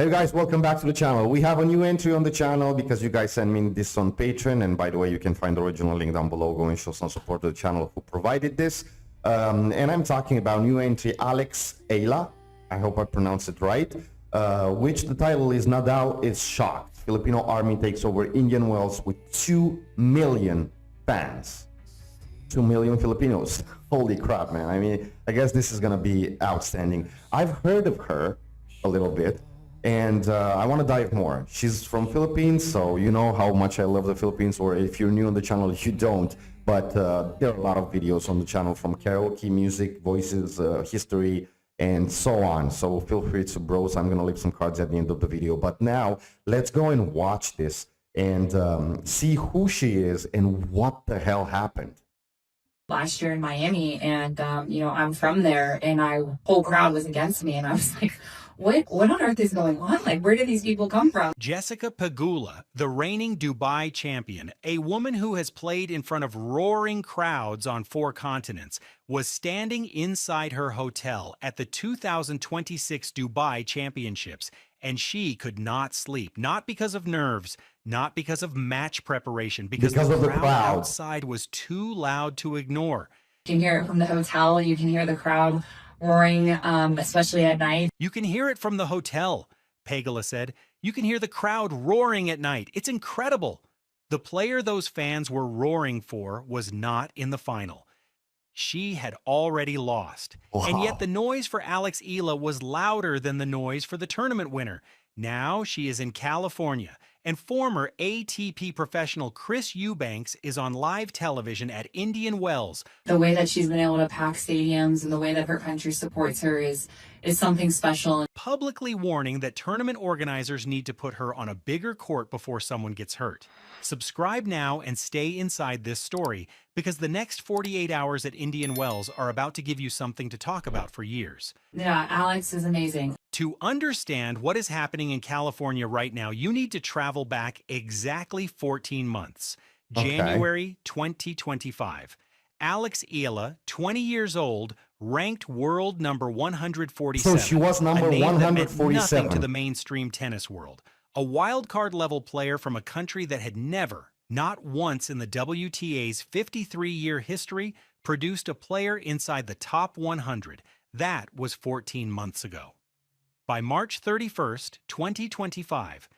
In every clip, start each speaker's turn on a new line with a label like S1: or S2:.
S1: Hey guys, welcome back to the channel. We have a new entry on the channel because you guys sent me this on Patreon, and by the way, you can find the original link down below. Go and show some support to the channel who provided this. And I'm talking about new entry Alex Eala. I hope I pronounced it right. Which the title is Nadal is shocked. Filipino army takes over Indian Wells with 2 million fans. 2 million Filipinos. Holy crap, man. I mean, I guess this is gonna be outstanding. I've heard of her a little bit. And I want to dive more. She's from Philippines, so you know how much I love the Philippines, or if you're new on the channel, you don't. But there are a lot of videos on the channel from karaoke, music, voices, history, and so on. So feel free to browse. I'm going to leave some cards at the end of the video. But now, let's go and watch this and see who she is and what the hell happened.
S2: Last year in Miami, and I'm from there, and whole crowd was against me, and I was like, what on earth is going on? Like, where do these people come from?
S3: Jessica Pegula, the reigning Dubai champion, a woman who has played in front of roaring crowds on 4 continents, was standing inside her hotel at the 2026 Dubai Championships, and she could not sleep, not because of nerves, not because of match preparation, because the crowd outside was too loud to ignore.
S2: You can hear it from the hotel. You can hear the crowd roaring, especially at night.
S3: You can hear it from the hotel, Pegula said. You can hear the crowd roaring at night. It's incredible. The player those fans were roaring for was not in the final. She had already lost. Wow. And yet the noise for Alex Eala was louder than the noise for the tournament winner. Now she is in California, and former ATP professional Chris Eubanks is on live television at Indian Wells.
S2: The way that she's been able to pack stadiums and the way that her country supports her is something special.
S3: Publicly warning that tournament organizers need to put her on a bigger court before someone gets hurt. Subscribe now and stay inside this story, because the next 48 hours at Indian Wells are about to give you something to talk about for years.
S2: Yeah, Alex is amazing.
S3: To understand what is happening in California right now, you need to travel back exactly 14 months. Okay. January 2025. Alex Eala, 20 years old, ranked world number 147.
S1: So she was number 147.
S3: That meant nothing to the mainstream tennis world. A wildcard level player from a country that had never, not once in the WTA's 53-year history, produced a player inside the top 100. That was 14 months ago. By March 31st, 2025,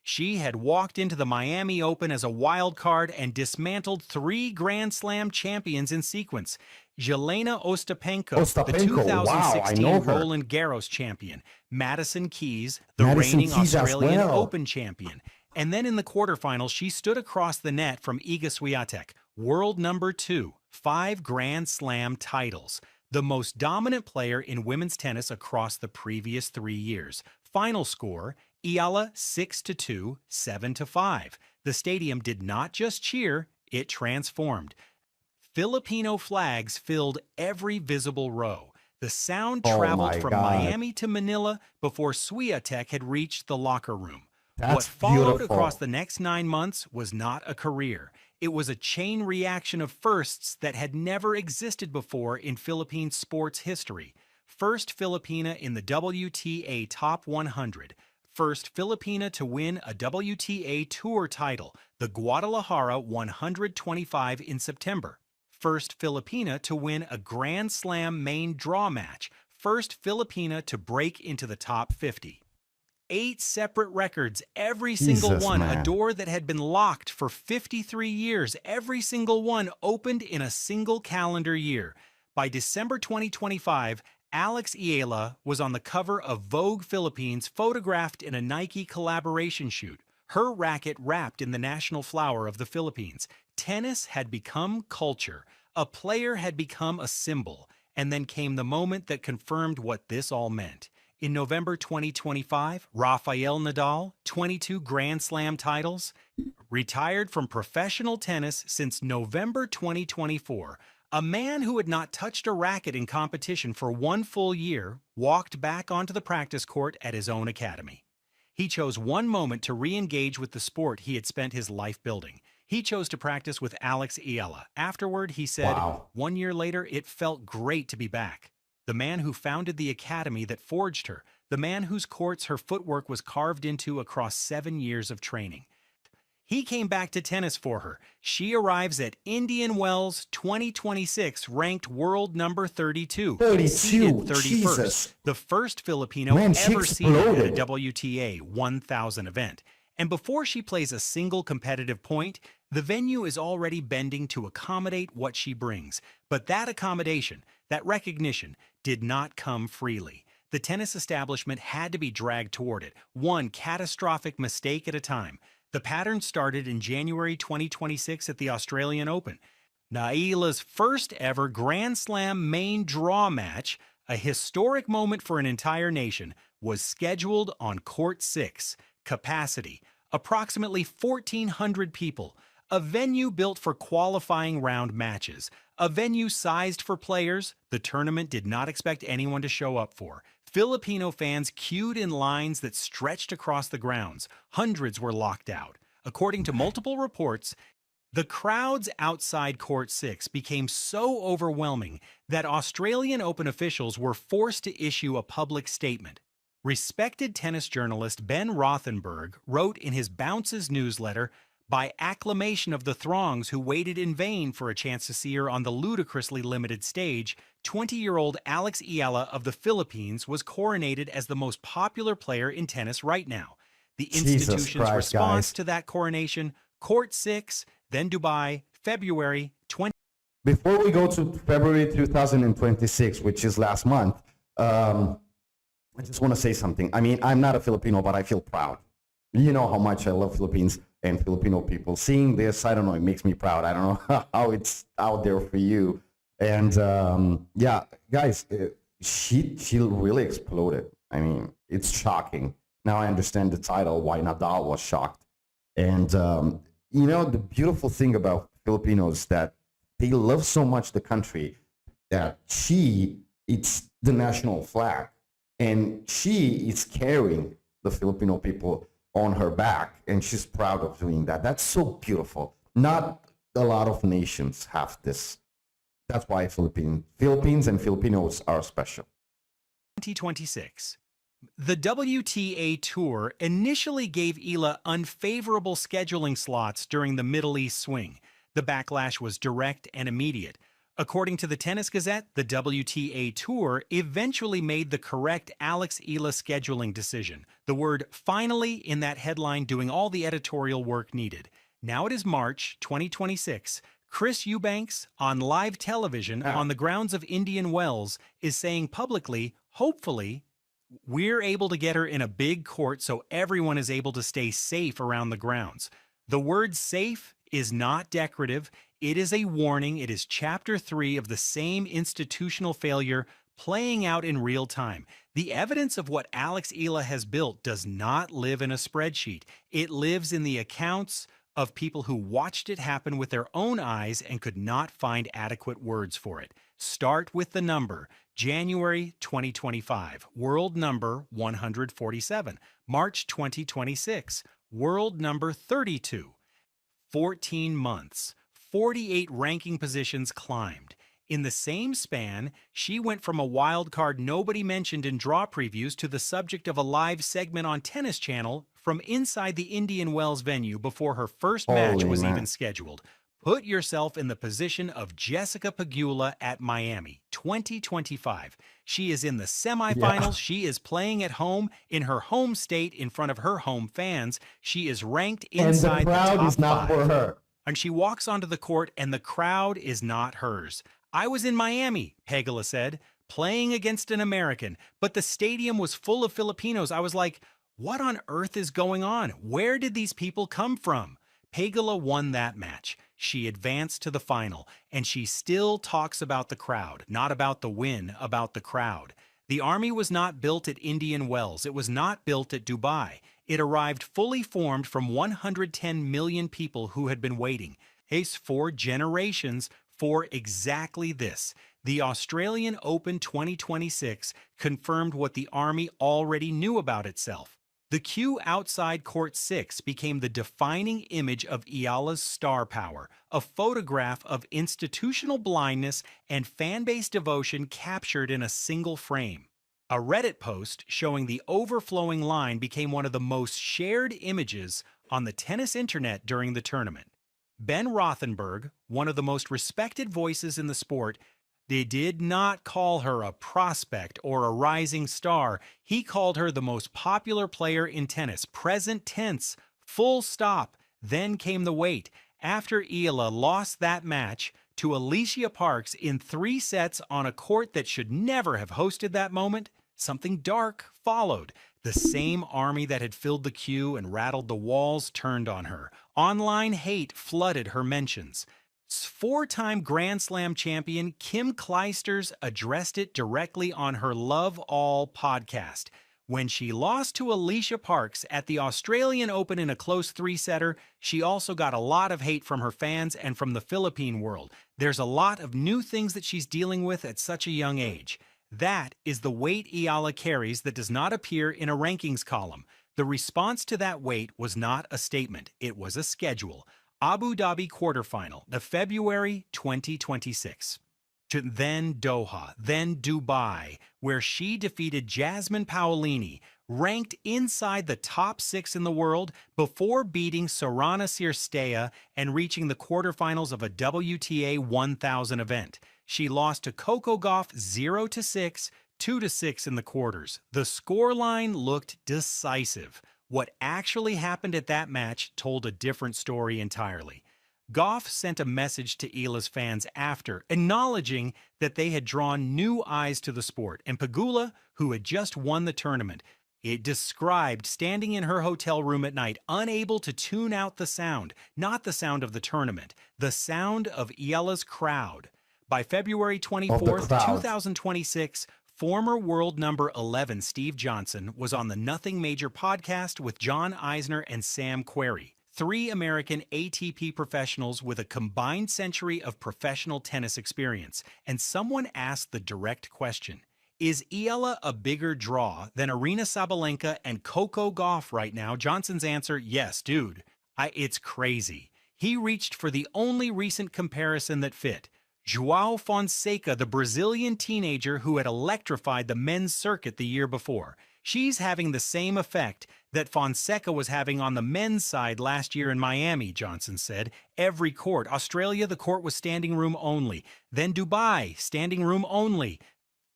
S3: she had walked into the Miami Open as a wild card and dismantled 3 Grand Slam champions in sequence. Jelena Ostapenko, the 2016 Roland Garros champion, Madison Keys, the reigning Australian Open champion. And then in the quarterfinals, she stood across the net from Iga Swiatek, world number 2, 5 Grand Slam titles, the most dominant player in women's tennis across the previous 3 years. Final score, Eala 6-2, 7-5. The stadium did not just cheer, it transformed. Filipino flags filled every visible row. The sound traveled from Miami to Manila before Swiatek had reached the locker room. What followed across the next 9 months was not a career. It was a chain reaction of firsts that had never existed before in Philippine sports history. First Filipina in the WTA Top 100. First Filipina to win a WTA Tour title, the Guadalajara 125 in September. First Filipina to win a Grand Slam main draw match. First Filipina to break into the top 50. 8 separate records, every single one a door that had been locked for 53 years. Every single one opened in a single calendar year. By December 2025, Alex Eala was on the cover of Vogue Philippines, photographed in a Nike collaboration shoot, her racket wrapped in the national flower of the Philippines. Tennis had become culture. A player had become a symbol. And then came the moment that confirmed what this all meant. In November 2025, Rafael Nadal, 22 Grand Slam titles, retired from professional tennis since November 2024. A man who had not touched a racket in competition for 1 full year walked back onto the practice court at his own academy. He chose one moment to re-engage with the sport he had spent his life building. He chose to practice with Alex Eala. Afterward, he said, 1 year later, it felt great to be back. The man who founded the academy that forged her, the man whose courts her footwork was carved into across 7 years of training. He came back to tennis for her. She arrives at Indian Wells 2026 ranked world number 32,
S1: 32,
S3: seeded 31st,
S1: Jesus.
S3: the first Filipino
S1: Man, she
S3: ever seeded at a
S1: exploded.
S3: WTA 1000 event. And before she plays a single competitive point, the venue is already bending to accommodate what she brings. But that accommodation, that recognition, did not come freely. The tennis establishment had to be dragged toward it, one catastrophic mistake at a time. The pattern started in January 2026 at the Australian Open. Eala's first ever Grand Slam main draw match, a historic moment for an entire nation, was scheduled on Court 6. Capacity, approximately 1,400 people. A venue built for qualifying round matches. A venue sized for players the tournament did not expect anyone to show up for. Filipino fans queued in lines that stretched across the grounds. Hundreds were locked out. According to multiple reports, the crowds outside Court 6 became so overwhelming that Australian Open officials were forced to issue a public statement. Respected tennis journalist Ben Rothenberg wrote in his Bounces newsletter, "By acclamation of the throngs who waited in vain for a chance to see her on the ludicrously limited stage, 20-year-old Alex Eala of the Philippines was coronated as the most popular player in tennis right now. The
S1: Jesus
S3: institution's
S1: Christ,
S3: response
S1: guys.
S3: to that coronation, Court 6, then Dubai, February 20."
S1: Before we go to February 2026, which is last month, I just want to say something. I mean, I'm not a Filipino, but I feel proud. You know how much I love Philippines and Filipino people. Seeing this, I don't know, it makes me proud. I don't know how it's out there for you. And yeah, guys, she really exploded. I mean, it's shocking. Now I understand the title, why Nadal was shocked. And you know, the beautiful thing about Filipinos that they love so much the country that it's the national flag. And she is carrying the Filipino people on her back, and she's proud of doing that. That's so beautiful. Not a lot of nations have this. That's why Philippines and Filipinos are special.
S3: 2026. The WTA Tour initially gave Eala unfavorable scheduling slots during the Middle East swing. The backlash was direct and immediate. According to the Tennis Gazette, the WTA Tour eventually made the correct Alex Eala scheduling decision, the word finally in that headline doing all the editorial work needed. Now it is March 2026. Chris Eubanks, on live television on the grounds of Indian Wells, is saying publicly, hopefully, we're able to get her in a big court so everyone is able to stay safe around the grounds. The word safe is not decorative. It is a warning. It is chapter 3 of the same institutional failure playing out in real time. The evidence of what Alex Eala has built does not live in a spreadsheet. It lives in the accounts of people who watched it happen with their own eyes and could not find adequate words for it. Start with the number. January 2025, world number 147. March 2026, world number 32. 14 months, 48 ranking positions climbed. In the same span, she went from a wild card nobody mentioned in draw previews to the subject of a live segment on Tennis Channel from inside the Indian Wells venue before her first match
S1: Holy
S3: was
S1: man.
S3: even scheduled. Put yourself in the position of Jessica Pegula at Miami, 2025. She is in the semifinals.
S1: Yeah.
S3: She is playing at home in her home state in front of her home fans. She is ranked
S1: And the
S3: inside the
S1: crowd
S3: top
S1: is not
S3: 5.
S1: for her.
S3: And she walks onto the court and the crowd is not hers. I was in Miami, Pegula said, playing against an American, but the stadium was full of Filipinos. I was like, what on earth is going on? Where did these people come from? Pegula won that match. She advanced to the final, and she still talks about the crowd, not about the win, about the crowd. The army was not built at Indian Wells. It was not built at Dubai. It arrived fully formed from 110 million people who had been waiting. Ace for generations for exactly this. The Australian Open 2026 confirmed what the army already knew about itself. The queue outside Court 6 became the defining image of Eala's star power, a photograph of institutional blindness and fan-base devotion captured in a single frame. A Reddit post showing the overflowing line became one of the most shared images on the tennis internet during the tournament. Ben Rothenberg, one of the most respected voices in the sport, they did not call her a prospect or a rising star. He called her the most popular player in tennis, present tense, full stop. Then came the wait. After Eala lost that match to Alicia Parks in 3 sets on a court that should never have hosted that moment, something dark followed. The same army that had filled the queue and rattled the walls turned on her. Online hate flooded her mentions. 4-time Grand Slam champion Kim Clijsters addressed it directly on her Love All podcast. When she lost to Alicia Parks at the Australian Open in a close 3-setter, she also got a lot of hate from her fans and from the Philippine world. There's a lot of new things that she's dealing with at such a young age. That is the weight Eala carries that does not appear in a rankings column. The response to that weight was not a statement, it was a schedule. Abu Dhabi quarterfinal, the February 2026. To then Doha, then Dubai, where she defeated Jasmine Paolini, ranked inside the top 6 in the world before beating Sorana Cirstea and reaching the quarterfinals of a WTA 1000 event. She lost to Coco Gauff 0-6, 2-6 in the quarters. The scoreline looked decisive. What actually happened at that match told a different story entirely. Gauff sent a message to Eala's fans after, acknowledging that they had drawn new eyes to the sport, and Pegula, who had just won the tournament, it described standing in her hotel room at night, unable to tune out the sound, not the sound of the tournament, the sound of Eala's crowd. By February 24th, 2026, former world number 11 Steve Johnson was on the Nothing Major podcast with John Eisner and Sam Querrey, 3 American ATP professionals with a combined century of professional tennis experience. And someone asked the direct question, is Eala a bigger draw than Aryna Sabalenka and Coco Gauff right now? Johnson's answer, yes, dude. It's crazy. He reached for the only recent comparison that fit. João Fonseca, the Brazilian teenager who had electrified the men's circuit the year before. She's having the same effect that Fonseca was having on the men's side last year in Miami, Johnson said. Every court. Australia, the court was standing room only. Then Dubai, standing room only.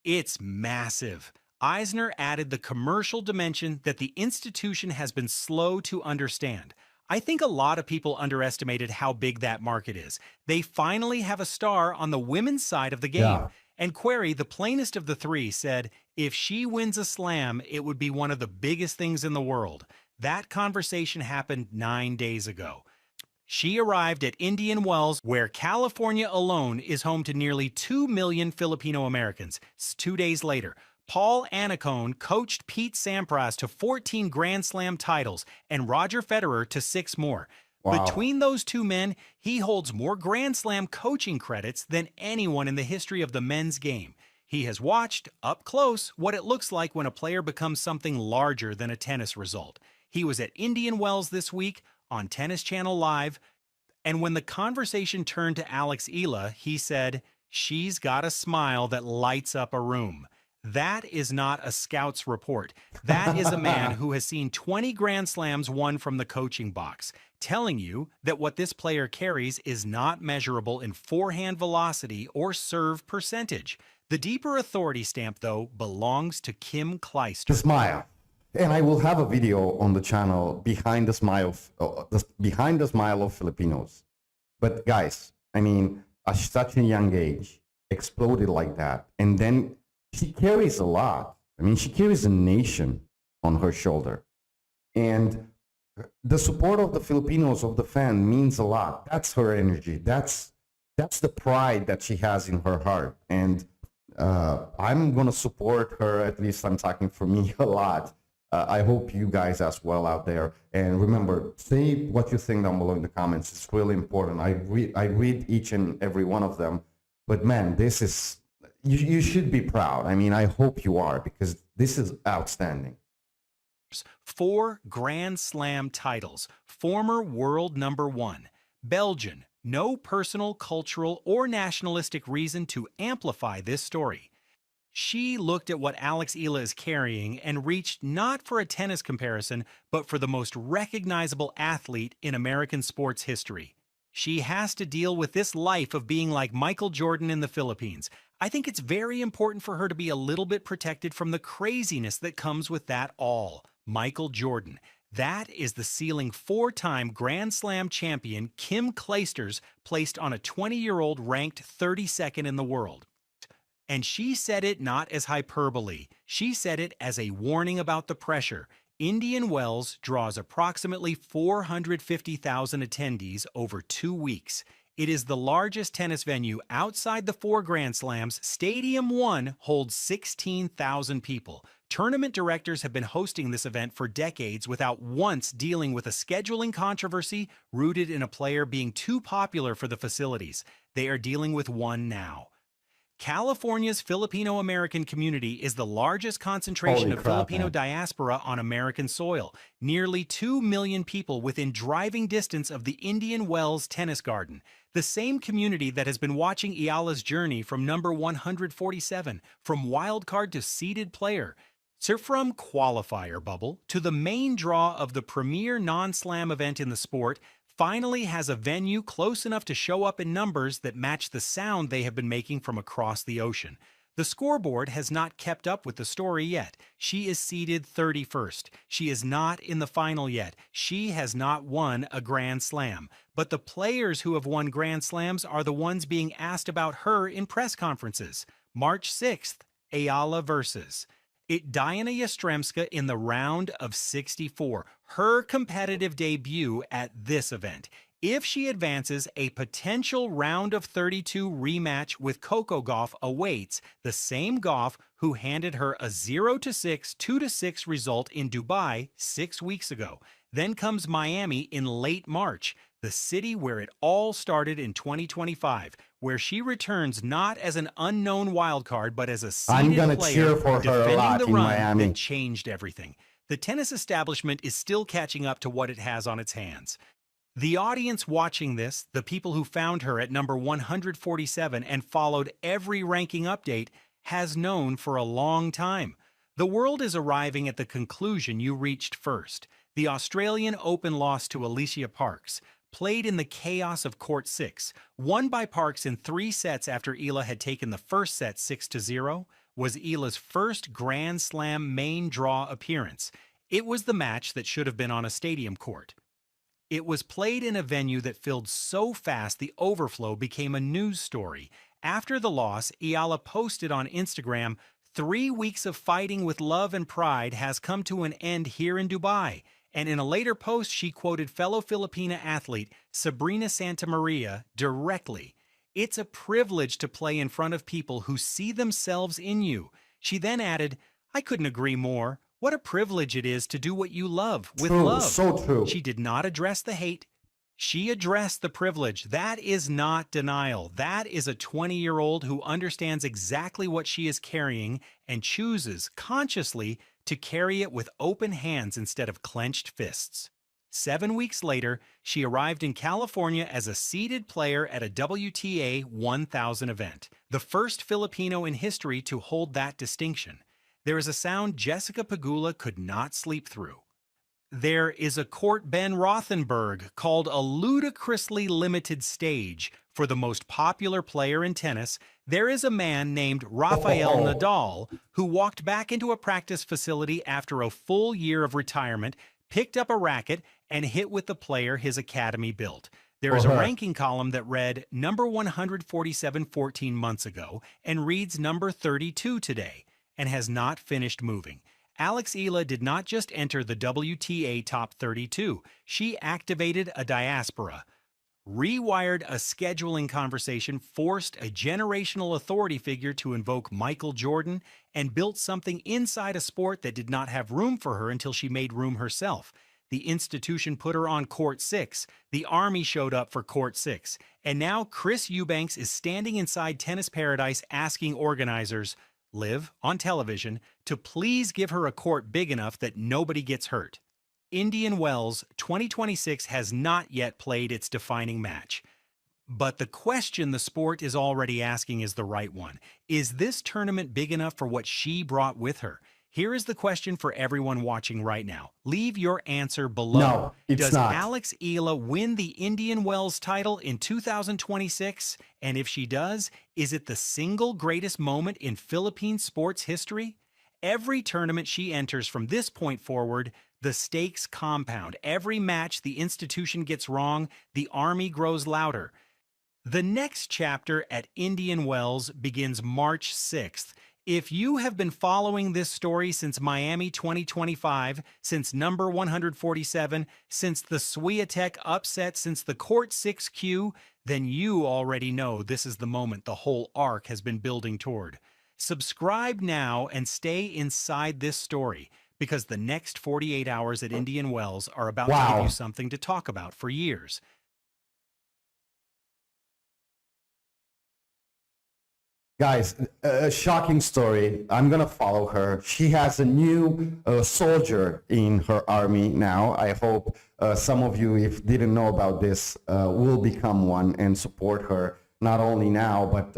S3: It's massive. Eisner added the commercial dimension that the institution has been slow to understand. I think a lot of people underestimated how big that market is. They finally have a star on the women's side of the game.
S1: Yeah.
S3: And Querrey, the plainest of the 3, said, if she wins a slam, it would be one of the biggest things in the world. That conversation happened 9 days ago. She arrived at Indian Wells, where California alone is home to nearly 2 million Filipino Americans. 2 days later, Paul Annacone coached Pete Sampras to 14 Grand Slam titles and Roger Federer to 6 more.
S1: Wow.
S3: Between those 2 men, he holds more Grand Slam coaching credits than anyone in the history of the men's game. He has watched, up close, what it looks like when a player becomes something larger than a tennis result. He was at Indian Wells this week on Tennis Channel Live, and when the conversation turned to Alex Eala, he said, she's got a smile that lights up a room. That is not a scout's report. That is a man who has seen 20 Grand Slams won from the coaching box, telling you that what this player carries is not measurable in forehand velocity or serve percentage. The deeper authority stamp, though, belongs to Kim Clijsters.
S1: The smile. And I will have a video on the channel behind the smile of Filipinos. But guys, I mean, at such a young age, exploded like that, and then she carries a lot. I mean, she carries a nation on her shoulder. And the support of the Filipinos, of the fan, means a lot. That's her energy. That's the pride that she has in her heart. And I'm going to support her, at least I'm talking for me, a lot. I hope you guys as well out there. And remember, say what you think down below in the comments. It's really important. I read each and every one of them. But man, this is... You should be proud. I mean, I hope you are, because this is outstanding.
S3: 4 Grand Slam titles, former world number 1. Belgian, no personal, cultural, or nationalistic reason to amplify this story. She looked at what Alex Eala is carrying and reached not for a tennis comparison, but for the most recognizable athlete in American sports history. She has to deal with this life of being like Michael Jordan in the Philippines. I think it's very important for her to be a little bit protected from the craziness that comes with that all. Michael Jordan. That is the ceiling four-time Grand Slam champion Kim Clijsters placed on a 20-year-old ranked 32nd in the world. And she said it not as hyperbole. She said it as a warning about the pressure. Indian Wells draws approximately 450,000 attendees over 2 weeks. It is the largest tennis venue outside the 4 Grand Slams. Stadium 1 holds 16,000 people. Tournament directors have been hosting this event for decades without once dealing with a scheduling controversy rooted in a player being too popular for the facilities. They are dealing with one now. California's Filipino-American community is the largest concentration of Filipino diaspora on American soil. Nearly 2 million people within driving distance of the Indian Wells Tennis Garden. The same community that has been watching Eala's journey from number 147, from wildcard to seeded player. So from qualifier bubble to the main draw of the premier non-slam event in the sport, finally has a venue close enough to show up in numbers that match the sound they have been making from across the ocean. The scoreboard has not kept up with the story yet. She is seeded 31st. She is not in the final yet. She has not won a Grand Slam. But the players who have won Grand Slams are the ones being asked about her in press conferences. March 6th, Eala versus Diana Yastremska in the round of 64, her competitive debut at this event. If she advances, a potential round of 32 rematch with Coco Gauff awaits, the same Gauff who handed her a 0-6, 2-6 result in Dubai 6 weeks ago. Then comes Miami in late March, the city where it all started in 2025, where she returns not as an unknown wildcard, but as a seeded player
S1: cheer for her a lot
S3: defending the
S1: in
S3: run
S1: Miami.
S3: that changed everything. The tennis establishment is still catching up to what it has on its hands. The audience watching this, the people who found her at number 147 and followed every ranking update, has known for a long time. The world is arriving at the conclusion you reached first. The Australian Open loss to Alicia Parks, played in the chaos of Court 6, won by Parks in 3 sets after Eala had taken the first set 6-0, was Eala's first Grand Slam main draw appearance. It was the match that should have been on a stadium court. It was played in a venue that filled so fast the overflow became a news story. After the loss, Eala posted on Instagram, 3 weeks of fighting with love and pride has come to an end here in Dubai. And in a later post, she quoted fellow Filipina athlete Sabrina Santamaria directly. It's a privilege to play in front of people who see themselves in you. She then added, I couldn't agree more. What a privilege it is to do what you love with love.
S1: So true.
S3: She did not address the hate. She addressed the privilege. That is not denial. That is a 20-year-old who understands exactly what she is carrying and chooses consciously to carry it with open hands instead of clenched fists. 7 weeks later, she arrived in California as a seeded player at a WTA 1000 event, the first Filipino in history to hold that distinction. There is a sound Jessica Pegula could not sleep through. There is a Court Ben Rothenberg called a ludicrously limited stage for the most popular player in tennis. There is a man named Rafael Nadal who walked back into a practice facility after a full year of retirement, picked up a racket, and hit with the player his academy built. There is a ranking column that read number 147 14 months ago and reads number 32 today and has not finished moving. Alex Eala did not just enter the WTA Top 32. She activated a diaspora, rewired a scheduling conversation, forced a generational authority figure to invoke Michael Jordan, and built something inside a sport that did not have room for her until she made room herself. The institution put her on Court 6. The Army showed up for Court 6. And now Chris Eubanks is standing inside Tennis Paradise asking organizers, live on television, to please give her a court big enough that nobody gets hurt. Indian Wells 2026 has not yet played its defining match. But the question the sport is already asking is the right one. Is this tournament big enough for what she brought with her? Here is the question for everyone watching right now. Leave your answer below.
S1: No, it's
S3: Does
S1: not.
S3: Alex Eala win the Indian Wells title in 2026? And if she does, is it the single greatest moment in Philippine sports history? Every tournament she enters from this point forward, the stakes compound. Every match the institution gets wrong, the army grows louder. The next chapter at Indian Wells begins March 6th. If you have been following this story since Miami 2025, since number 147, since the Swiatek upset, since the court 6Q, then you already know this is the moment the whole arc has been building toward. Subscribe now and stay inside this story, because the next 48 hours at Indian Wells are about to give
S1: Wow.
S3: you something to talk about for years.
S1: Guys, a shocking story. I'm gonna follow her. She has a new soldier in her army now. I hope some of you, if didn't know about this, will become one and support her, not only now, but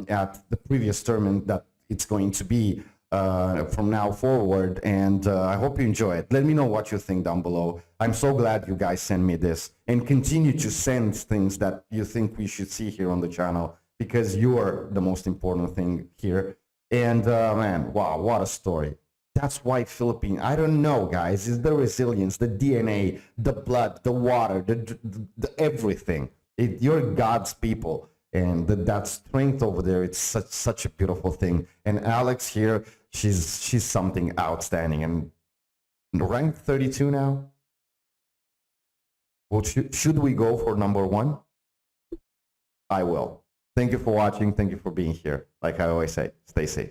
S1: at the previous tournament that it's going to be from now forward. And I hope you enjoy it. Let me know what you think down below. I'm so glad you guys send me this, and continue to send things that you think we should see here on the channel, because you're the most important thing here. And man, wow, what a story. That's why Philippine, I don't know, guys, is the resilience, the DNA, the blood, the water, the everything. You're God's people, and that strength over there, it's such a beautiful thing. And Alex here, she's something outstanding, and ranked 32 now. Well, should we go for number 1? I will. Thank you for watching. Thank you for being here. Like I always say, stay safe.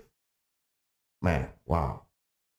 S1: Man, wow.